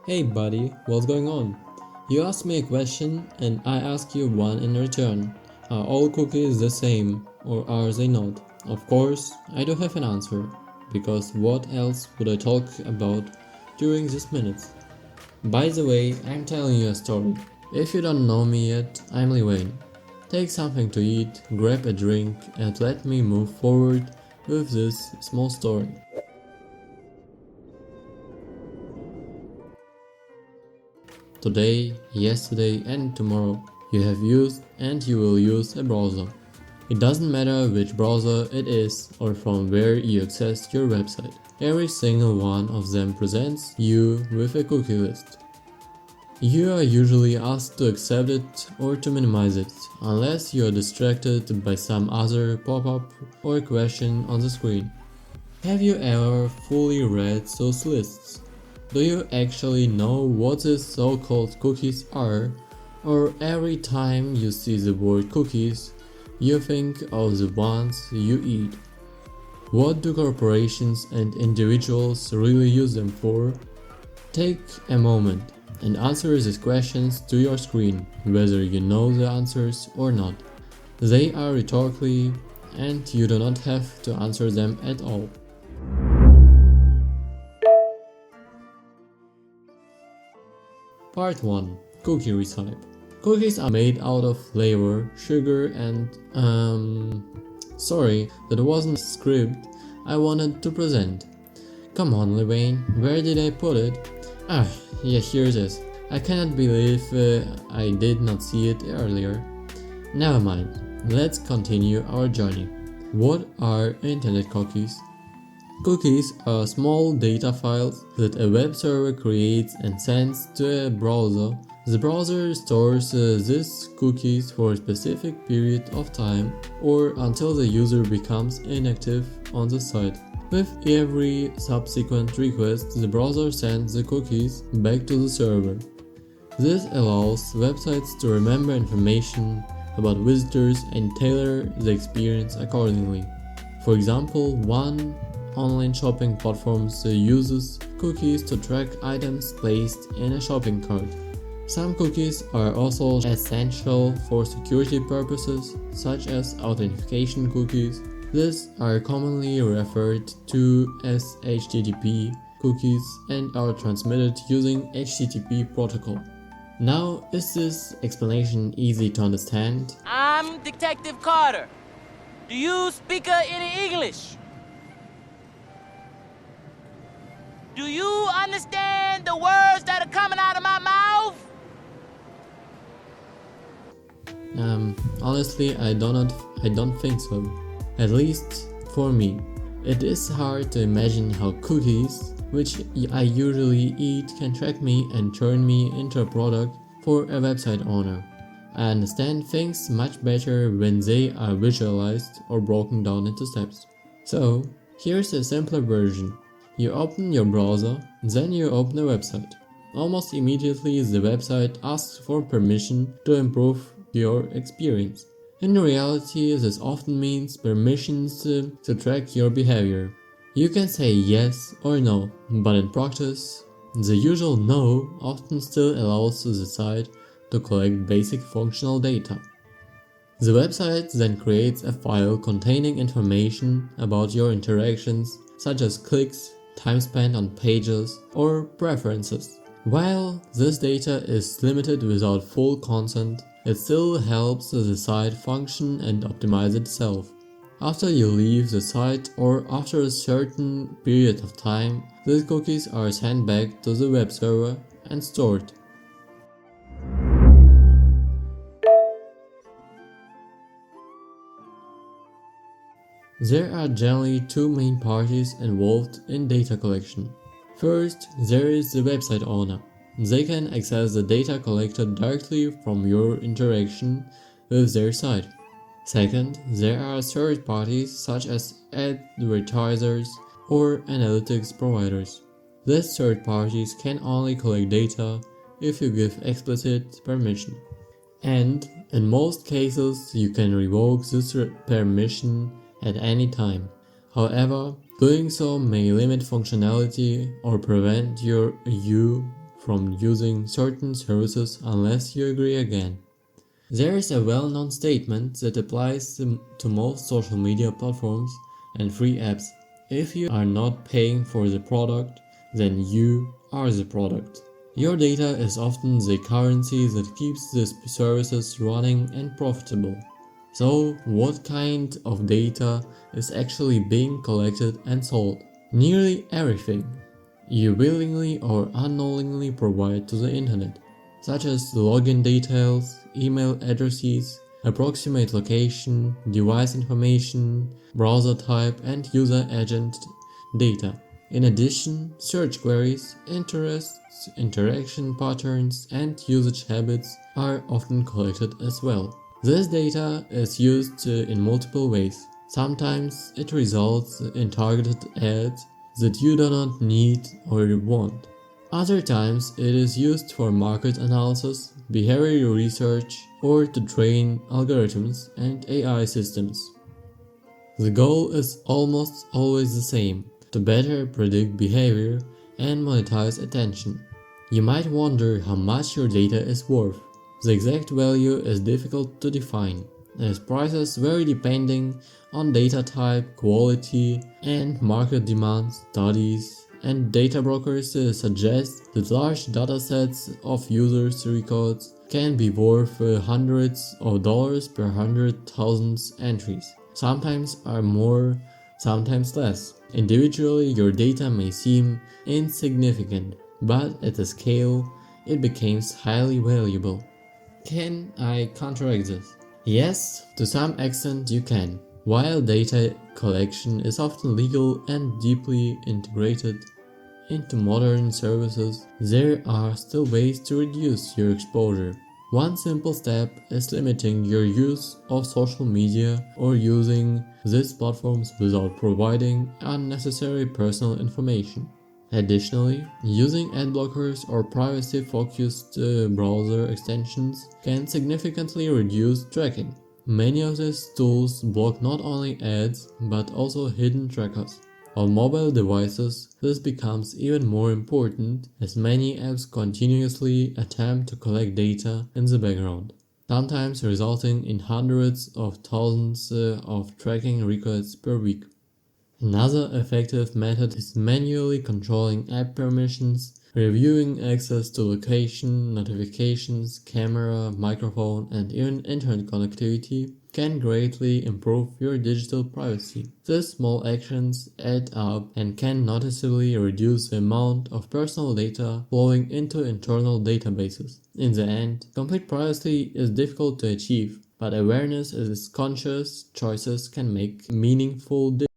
Hey buddy, what's going on? You asked me a question and I ask you one in return. Are all cookies the same or are they not? Of course, I do have an answer, because what else would I talk about during these minutes? By the way, I'm telling you a story. If you don't know me yet, I'm Liwayne. Take something to eat, grab a drink and let me move forward with this small story. Today, yesterday and tomorrow you have used and you will use a browser. It doesn't matter which browser it is or from where you access your website. Every single one of them presents you with a cookie list. You are usually asked to accept it or to minimize it, unless you are distracted by some other pop-up or question on the screen. Have you ever fully read those lists? Do you actually know what these so-called cookies are? Or every time you see the word cookies, you think of the ones you eat? What do corporations and individuals really use them for? Take a moment and answer these questions to your screen, whether you know the answers or not. They are rhetorically, and you do not have to answer them at all. Part 1. Cookie recipe. Cookies are made out of flavor, sugar and sorry, that wasn't the script I wanted to present. Come on Liwayne, where did I put it? Yeah, here it is. I cannot believe I did not see it earlier. Never mind, let's continue our journey. What are internet cookies? Cookies are small data files that a web server creates and sends to a browser. The browser stores these cookies for a specific period of time or until the user becomes inactive on the site. With every subsequent request, the browser sends the cookies back to the server. This allows websites to remember information about visitors and tailor the experience accordingly. For example, one online shopping platform uses cookies to track items placed in a shopping cart. Some cookies are also essential for security purposes, such as authentication cookies. These are commonly referred to as HTTP cookies and are transmitted using HTTP protocol. Now, is this explanation easy to understand? I'm Detective Carter. Do you speak any English? Do you understand the words that are coming out of my mouth? Honestly, I don't think so. At least for me. It is hard to imagine how cookies, which I usually eat, can track me and turn me into a product for a website owner. I understand things much better when they are visualized or broken down into steps. So, here's a simpler version. You open your browser, then you open a website. Almost immediately the website asks for permission to improve your experience. In reality, this often means permissions to track your behavior. You can say yes or no, but in practice, the usual no often still allows the site to collect basic functional data. The website then creates a file containing information about your interactions, such as clicks, time spent on pages, or preferences. While this data is limited without full consent, it still helps the site function and optimize itself. After you leave the site or after a certain period of time, these cookies are sent back to the web server and stored. There are generally two main parties involved in data collection. First, there is the website owner. They can access the data collected directly from your interaction with their site. Second, there are third parties such as advertisers or analytics providers. These third parties can only collect data if you give explicit permission. And in most cases, you can revoke this permission at any time. However, Doing so may limit functionality or prevent you from using certain services unless you agree again. There is a well-known statement that applies to most social media platforms and free apps. If you are not paying for the product, then you are the product. Your data is often the currency that keeps these services running and profitable. So, what kind of data is actually being collected and sold? Nearly everything you willingly or unknowingly provide to the internet, such as login details, email addresses, approximate location, device information, browser type, and user agent data. In addition, search queries, interests, interaction patterns, and usage habits are often collected as well. This data is used in multiple ways. Sometimes it results in targeted ads that you do not need or want. Other times it is used for market analysis, behavioral research, or to train algorithms and AI systems. The goal is almost always the same: to better predict behavior and monetize attention. You might wonder how much your data is worth. The exact value is difficult to define, as prices vary depending on data type, quality, and market demand. Studies and data brokers suggest that large datasets of users' records can be worth hundreds of dollars per 100,000 entries. Sometimes are more, sometimes less. Individually, your data may seem insignificant, but at a scale, it becomes highly valuable. Can I counteract this? Yes, to some extent you can. While data collection is often legal and deeply integrated into modern services, there are still ways to reduce your exposure. One simple step is limiting your use of social media or using these platforms without providing unnecessary personal information. Additionally, using ad blockers or privacy-focused browser extensions can significantly reduce tracking. Many of these tools block not only ads but also hidden trackers. On mobile devices, this becomes even more important as many apps continuously attempt to collect data in the background, sometimes resulting in hundreds of thousands of tracking records per week. Another effective method is manually controlling app permissions. Reviewing access to location, notifications, camera, microphone, and even internet connectivity can greatly improve your digital privacy. These small actions add up and can noticeably reduce the amount of personal data flowing into internal databases. In the end, complete privacy is difficult to achieve, but awareness and conscious choices can make meaningful difference.